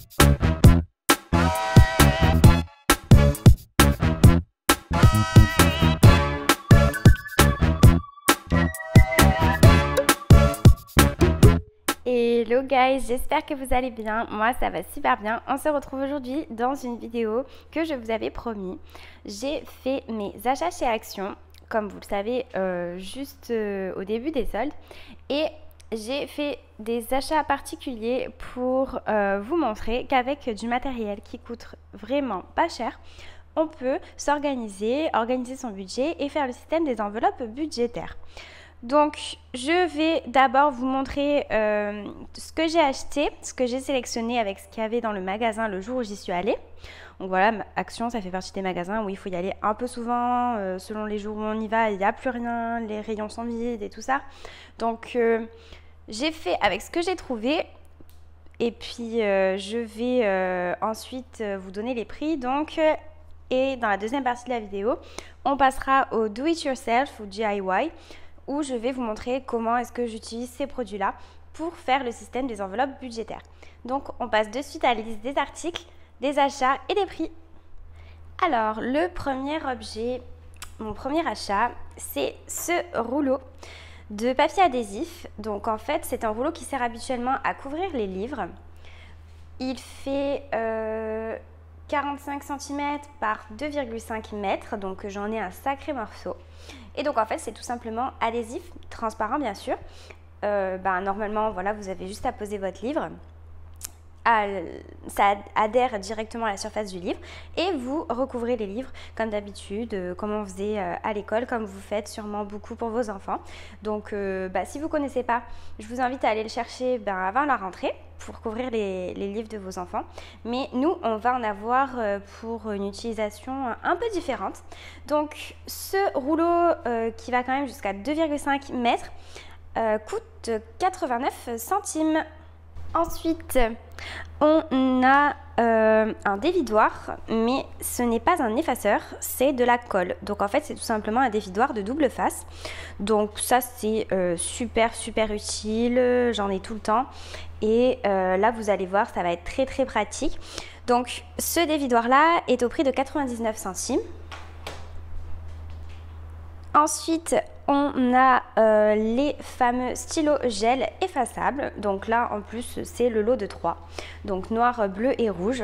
Hello guys, j'espère que vous allez bien. Moi ça va super bien. On se retrouve aujourd'hui dans une vidéo que je vous avais promis. J'ai fait mes achats chez Action, comme vous le savez, juste au début des soldes. Et j'ai fait des achats particuliers pour vous montrer qu'avec du matériel qui coûte vraiment pas cher, on peut s'organiser, organiser son budget et faire le système des enveloppes budgétaires. Donc, je vais d'abord vous montrer ce que j'ai acheté, ce que j'ai sélectionné avec ce qu'il y avait dans le magasin le jour où j'y suis allée. Donc voilà, Action, ça fait partie des magasins où il faut y aller un peu souvent. Selon les jours où on y va, il n'y a plus rien, les rayons sont vides et tout ça. Donc, j'ai fait avec ce que j'ai trouvé. Et puis, je vais ensuite vous donner les prix. Donc, et dans la deuxième partie de la vidéo, on passera au Do-It-Yourself ou DIY, où je vais vous montrer comment est-ce que j'utilise ces produits-là pour faire le système des enveloppes budgétaires. Donc, on passe de suite à la liste des articles, des achats et des prix. Alors, le premier objet, mon premier achat, c'est ce rouleau de papier adhésif. Donc, en fait, c'est un rouleau qui sert habituellement à couvrir les livres. Il fait 45 cm par 2,5 mètres, donc j'en ai un sacré morceau. Et donc en fait c'est tout simplement adhésif, transparent bien sûr. Normalement voilà, vous avez juste à poser votre livre. Ça adhère directement à la surface du livre et vous recouvrez les livres comme d'habitude, comme on faisait à l'école, comme vous faites sûrement beaucoup pour vos enfants. Donc si vous ne connaissez pas, je vous invite à aller le chercher avant la rentrée pour couvrir les livres de vos enfants. Mais nous, on va en avoir pour une utilisation un peu différente. Donc ce rouleau qui va quand même jusqu'à 2,5 mètres coûte 89 centimes. Ensuite, on a un dévidoir, mais ce n'est pas un effaceur, c'est de la colle. Donc en fait, c'est tout simplement un dévidoir de double face. Donc ça, c'est super utile, j'en ai tout le temps. Et là, vous allez voir, ça va être très pratique. Donc ce dévidoir-là est au prix de 99 centimes. Ensuite, on a les fameux stylos gel effaçables. Donc là, en plus, c'est le lot de 3. Donc noir, bleu et rouge.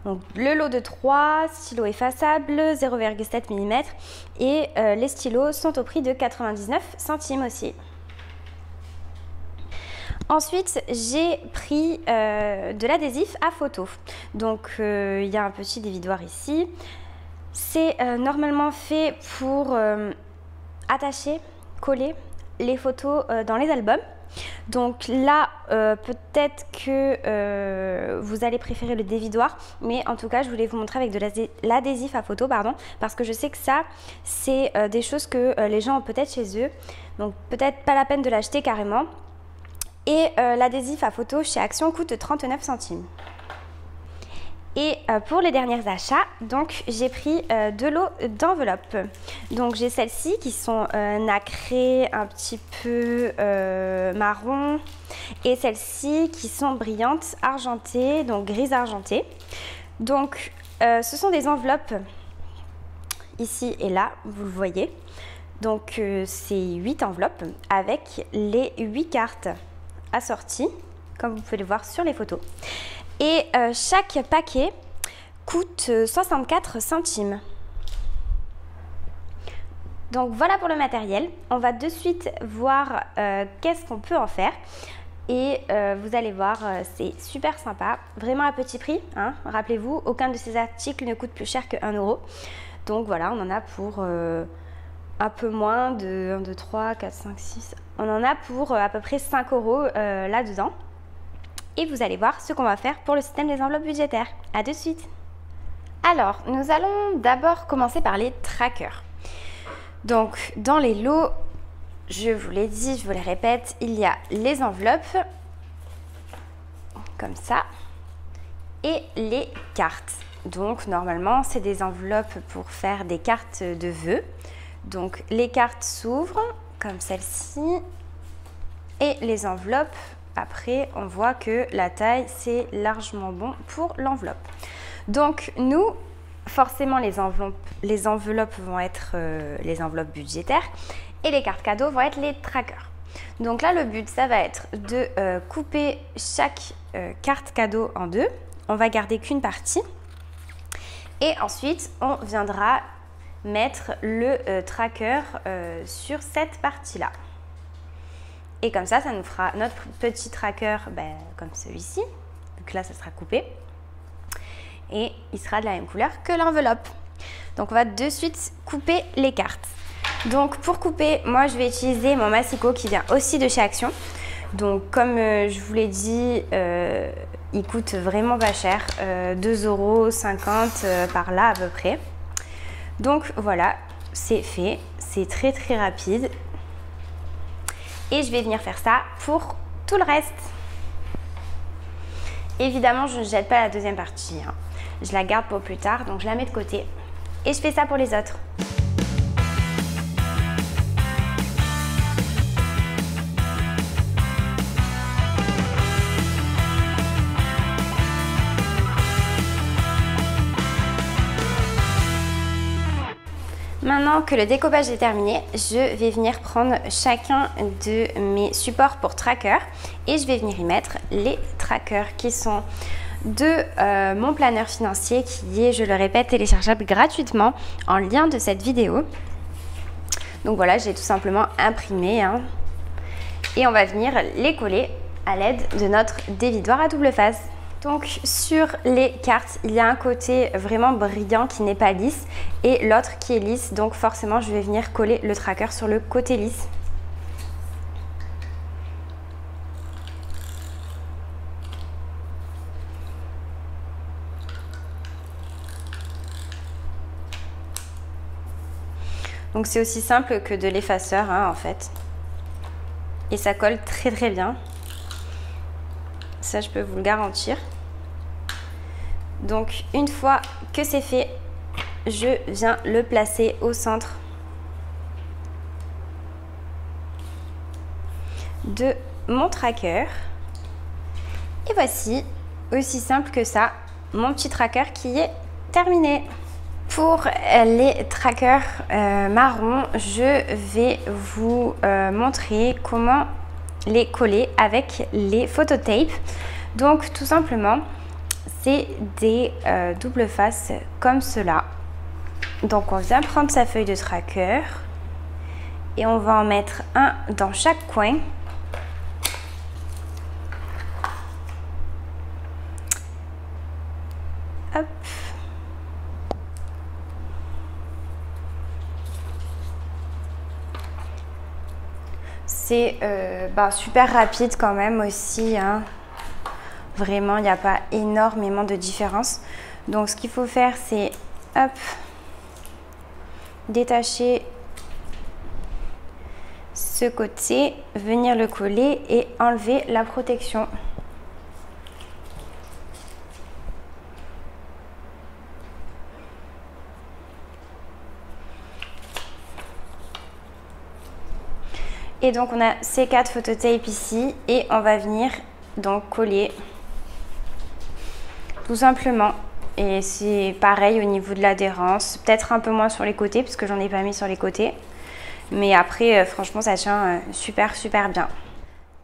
Donc le lot de 3, stylos effaçables, 0,7 mm. Et les stylos sont au prix de 99 centimes aussi. Ensuite, j'ai pris de l'adhésif à photo. Donc il y a un petit dévidoir ici. C'est normalement fait pour attacher, coller les photos dans les albums. Donc là, peut-être que vous allez préférer le dévidoir, mais en tout cas, je voulais vous montrer avec de l'adhésif à photo, parce que je sais que ça, c'est des choses que les gens ont peut-être chez eux. Donc peut-être pas la peine de l'acheter carrément. Et l'adhésif à photo chez Action coûte 39 centimes. Et pour les derniers achats, donc j'ai pris de l'eau d'enveloppe. Donc j'ai celles-ci qui sont nacrées, un petit peu marron, et celles-ci qui sont brillantes, argentées, donc grise argentée. Donc ce sont des enveloppes ici et là, vous le voyez. Donc c'est 8 enveloppes avec les 8 cartes assorties, comme vous pouvez le voir sur les photos. Et chaque paquet coûte 64 centimes. Donc voilà pour le matériel. On va de suite voir qu'est-ce qu'on peut en faire. Et vous allez voir, c'est super sympa. Vraiment à petit prix, hein. Rappelez-vous, aucun de ces articles ne coûte plus cher que 1 €. Donc voilà, on en a pour un peu moins de 1, 2, 3, 4, 5, 6. On en a pour à peu près 5 € là-dedans. Et vous allez voir ce qu'on va faire pour le système des enveloppes budgétaires. A de suite. Alors, nous allons d'abord commencer par les trackers. Donc, dans les lots, je vous l'ai dit, je vous les répète, il y a les enveloppes, comme ça, et les cartes. Donc, normalement, c'est des enveloppes pour faire des cartes de vœux. Donc, les cartes s'ouvrent, comme celle-ci, et les enveloppes après on voit que la taille c'est largement bon pour l'enveloppe. Donc nous, forcément les enveloppes vont être les enveloppes budgétaires et les cartes cadeaux vont être les trackers. Donc là le but ça va être de couper chaque carte cadeau en deux. On va garder qu'une partie et ensuite on viendra mettre le tracker sur cette partie là. Et comme ça nous fera notre petit tracker comme celui-ci. Donc là ça sera coupé et il sera de la même couleur que l'enveloppe. Donc on va de suite couper les cartes. Donc pour couper, moi je vais utiliser mon massicot qui vient aussi de chez Action. Donc comme je vous l'ai dit, il coûte vraiment pas cher, 2,50 € par là à peu près. Donc voilà, c'est fait, c'est très rapide. Et je vais venir faire ça pour tout le reste. Évidemment, je ne jette pas la deuxième partie, hein. Je la garde pour plus tard, donc je la mets de côté. Et je fais ça pour les autres. Maintenant que le découpage est terminé, je vais venir prendre chacun de mes supports pour tracker et je vais venir y mettre les trackers qui sont de mon planeur financier qui est, je le répète, téléchargeable gratuitement en lien de cette vidéo. Donc voilà, j'ai tout simplement imprimé, hein, et on va venir les coller à l'aide de notre dévidoir à double face. Donc sur les cartes, il y a un côté vraiment brillant qui n'est pas lisse et l'autre qui est lisse. Donc forcément, je vais venir coller le tracker sur le côté lisse. Donc c'est aussi simple que de l'effaceur, hein, en fait. Et ça colle très bien. Ça, je peux vous le garantir. Donc une fois que c'est fait, je viens le placer au centre de mon tracker. Et voici, aussi simple que ça, mon petit tracker qui est terminé. Pour les trackers marrons, je vais vous montrer comment les coller avec les phototapes. Donc tout simplement, c'est des double faces comme cela. Donc on vient prendre sa feuille de tracker et on va en mettre un dans chaque coin. Hop. C'est super rapide quand même aussi, hein. Vraiment, il n'y a pas énormément de différence. Donc ce qu'il faut faire, c'est hop, détacher ce côté, venir le coller et enlever la protection. Et donc on a ces 4 phototapes ici et on va venir donc coller tout simplement. Et c'est pareil au niveau de l'adhérence, peut-être un peu moins sur les côtés parce que j'en ai pas mis sur les côtés. Mais après franchement ça tient super bien.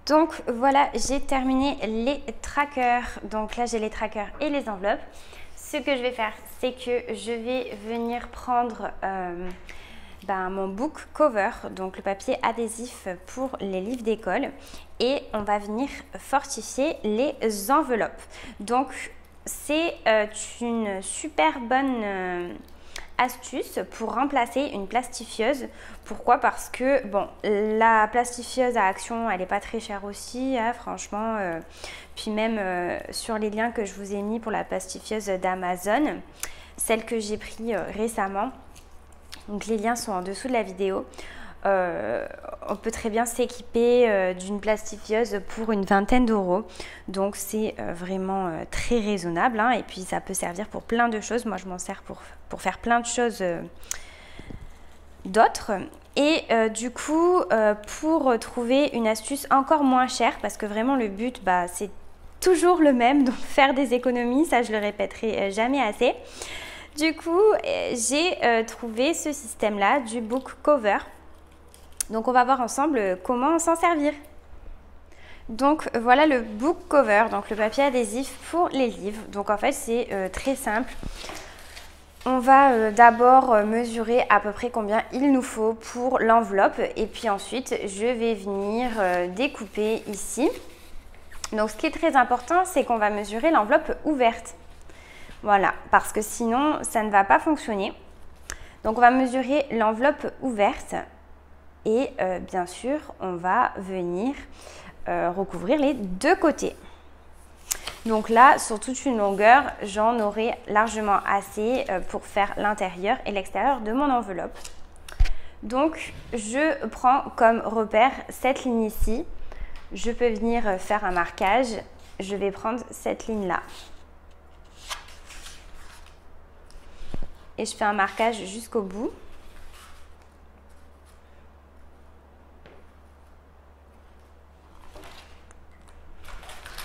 Donc voilà, j'ai terminé les trackers. Donc là j'ai les trackers et les enveloppes. Ce que je vais faire, c'est que je vais venir prendre mon book cover, donc le papier adhésif pour les livres d'école, et on va venir fortifier les enveloppes. Donc c'est une super bonne astuce pour remplacer une plastifieuse. Pourquoi? Parce que bon, la plastifieuse à Action, elle n'est pas très chère aussi, hein, franchement. Puis même sur les liens que je vous ai mis pour la plastifieuse d'Amazon, celle que j'ai pris récemment, donc les liens sont en dessous de la vidéo. On peut très bien s'équiper d'une plastifieuse pour une vingtaine d'euros. Donc c'est vraiment très raisonnable, hein. Et puis ça peut servir pour plein de choses. Moi je m'en sers pour faire plein de choses d'autres. Et du coup, pour trouver une astuce encore moins chère, parce que vraiment le but, c'est toujours le même, donc faire des économies, ça je le répéterai jamais assez. Du coup, j'ai trouvé ce système-là du book cover. Donc on va voir ensemble comment s'en servir. Donc voilà le book cover, donc le papier adhésif pour les livres. Donc en fait c'est très simple. On va d'abord mesurer à peu près combien il nous faut pour l'enveloppe et puis ensuite je vais venir découper ici. Donc ce qui est très important, c'est qu'on va mesurer l'enveloppe ouverte. Voilà, parce que sinon ça ne va pas fonctionner. Donc on va mesurer l'enveloppe ouverte et bien sûr on va venir recouvrir les deux côtés. Donc là, sur toute une longueur, j'en aurai largement assez pour faire l'intérieur et l'extérieur de mon enveloppe. Donc, je prends comme repère cette ligne ici. Je peux venir faire un marquage. Je vais prendre cette ligne-là. Et je fais un marquage jusqu'au bout.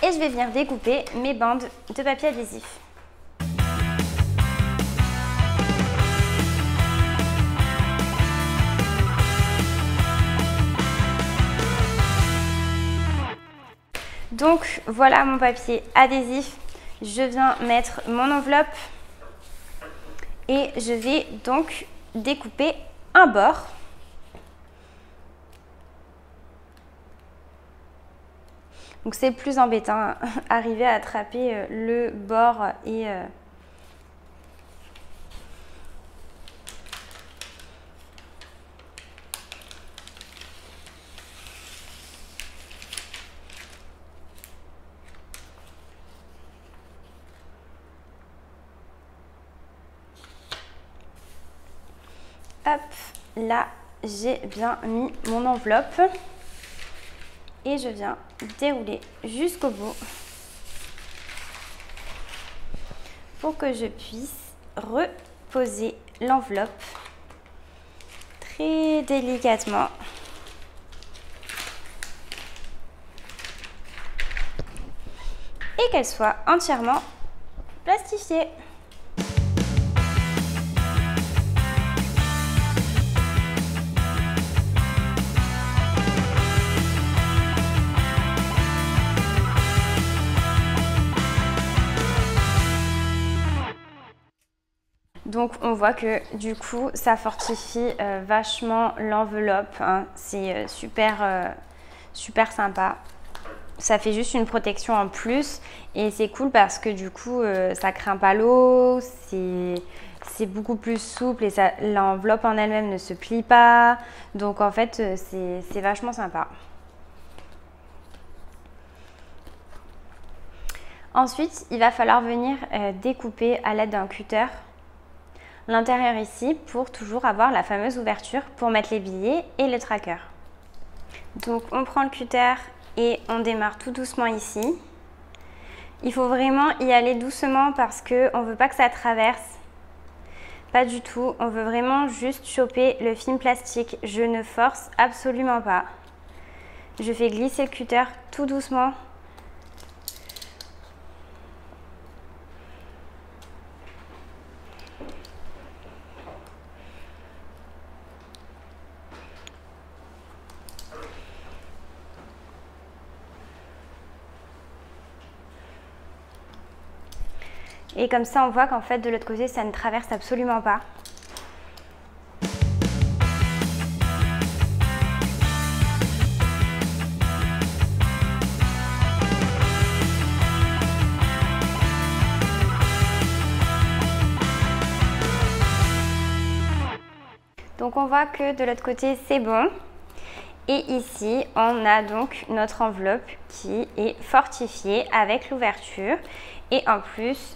Et je vais venir découper mes bandes de papier adhésif. Donc voilà mon papier adhésif. Je viens mettre mon enveloppe et je vais donc découper un bord. Donc c'est plus embêtant, arriver à attraper le bord et hop, là j'ai bien mis mon enveloppe. Et je viens dérouler jusqu'au bout pour que je puisse reposer l'enveloppe très délicatement. Et qu'elle soit entièrement plastifiée. Donc on voit que du coup ça fortifie vachement l'enveloppe, hein. C'est super sympa. Ça fait juste une protection en plus et c'est cool parce que du coup ça craint pas l'eau, c'est beaucoup plus souple et l'enveloppe en elle-même ne se plie pas. Donc en fait c'est vachement sympa. Ensuite il va falloir venir découper à l'aide d'un cutter l'intérieur ici pour toujours avoir la fameuse ouverture pour mettre les billets et le tracker. Donc on prend le cutter et on démarre tout doucement ici. Il faut vraiment y aller doucement parce qu'on ne veut pas que ça traverse. Pas du tout, on veut vraiment juste choper le film plastique. Je ne force absolument pas. Je fais glisser le cutter tout doucement. Et comme ça, on voit qu'en fait, de l'autre côté, ça ne traverse absolument pas. Donc on voit que de l'autre côté, c'est bon. Et ici, on a donc notre enveloppe qui est fortifiée avec l'ouverture. Et en plus,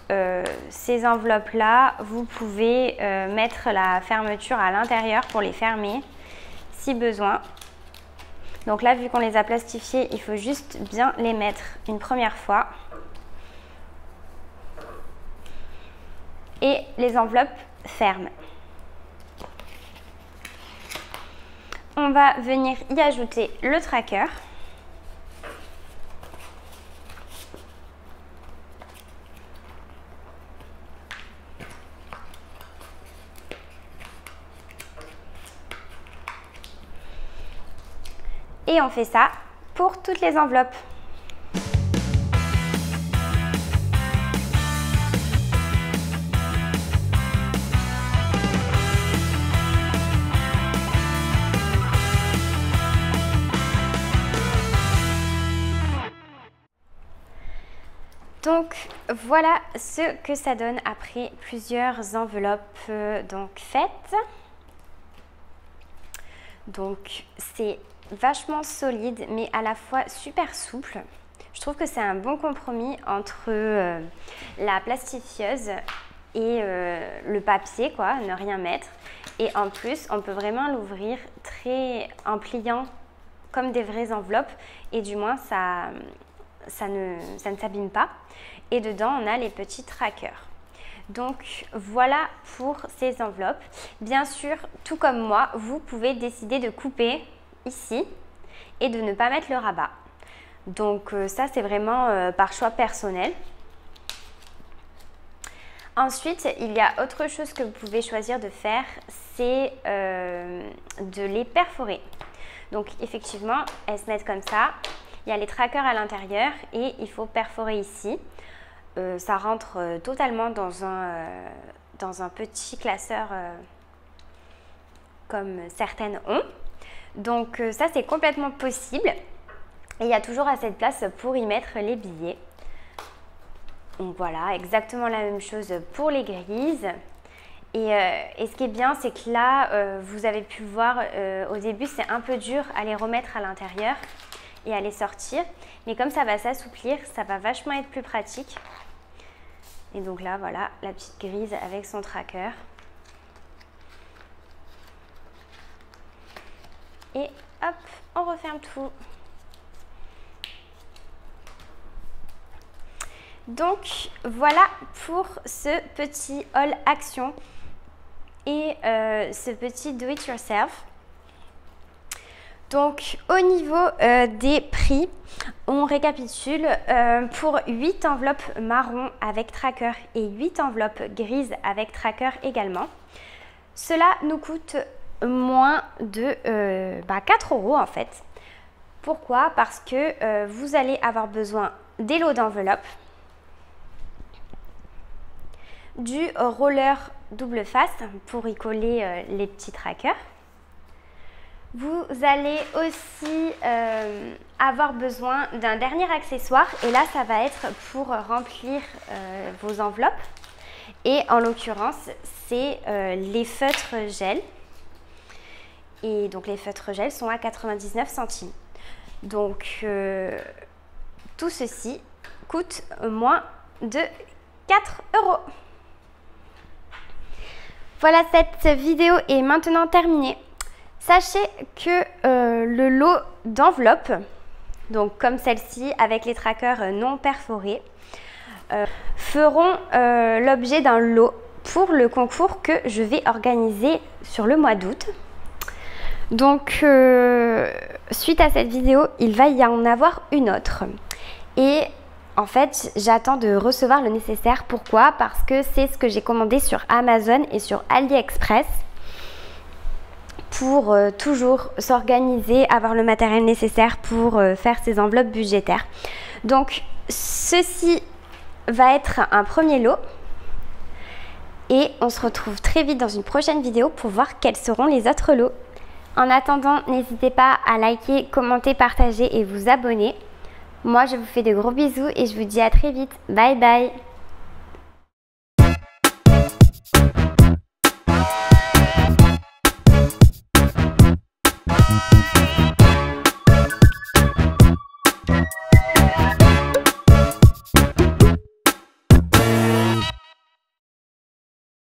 ces enveloppes-là, vous pouvez mettre la fermeture à l'intérieur pour les fermer si besoin. Donc là, vu qu'on les a plastifiées, il faut juste bien les mettre une première fois. Et les enveloppes ferment. on va venir y ajouter le tracker. Et on fait ça pour toutes les enveloppes. Donc voilà ce que ça donne après plusieurs enveloppes donc faites. Donc c'est vachement solide mais à la fois super souple. Je trouve que c'est un bon compromis entre la plastifieuse et le papier, quoi, ne rien mettre. Et en plus, on peut vraiment l'ouvrir en pliant comme des vraies enveloppes et du moins ça ne s'abîme pas. Et dedans, on a les petits trackers. Donc voilà pour ces enveloppes. Bien sûr, tout comme moi, vous pouvez décider de couper ici et de ne pas mettre le rabat. Donc ça, c'est vraiment par choix personnel. Ensuite, il y a autre chose que vous pouvez choisir de faire, c'est de les perforer. Donc effectivement, elles se mettent comme ça. Il y a les trackers à l'intérieur et il faut perforer ici. Ça rentre totalement dans un petit classeur comme certaines ont. Donc ça, c'est complètement possible. Et il y a toujours assez de place pour y mettre les billets. Donc voilà, exactement la même chose pour les grises. Et ce qui est bien, c'est que là, vous avez pu le voir, au début, c'est un peu dur à les remettre à l'intérieur et à les sortir. Mais comme ça va s'assouplir, ça va vachement être plus pratique. Et donc là, voilà, la petite grise avec son tracker. Et hop, on referme tout. Donc voilà pour ce petit haul action et ce petit do it yourself. Donc au niveau des prix, on récapitule pour 8 enveloppes marron avec tracker et 8 enveloppes grises avec tracker également. Cela nous coûte moins de 4 € en fait. Pourquoi? Parce que vous allez avoir besoin des lots d'enveloppes, du roller double face pour y coller les petits trackers. Vous allez aussi avoir besoin d'un dernier accessoire et là ça va être pour remplir vos enveloppes et en l'occurrence c'est les feutres gel et donc les feutres gel sont à 99 centimes. Donc tout ceci coûte moins de 4 €. Voilà, cette vidéo est maintenant terminée. Sachez que le lot d'enveloppes, donc comme celle-ci avec les trackers non perforés, feront l'objet d'un lot pour le concours que je vais organiser sur le mois d'août. Donc suite à cette vidéo, il va y en avoir une autre. Et en fait, j'attends de recevoir le nécessaire. Pourquoi? Parce que c'est ce que j'ai commandé sur Amazon et sur AliExpress pour toujours s'organiser, avoir le matériel nécessaire pour faire ces enveloppes budgétaires. Donc, ceci va être un premier lot et on se retrouve très vite dans une prochaine vidéo pour voir quels seront les autres lots. En attendant, n'hésitez pas à liker, commenter, partager et vous abonner. Moi, je vous fais de gros bisous et je vous dis à très vite. Bye bye!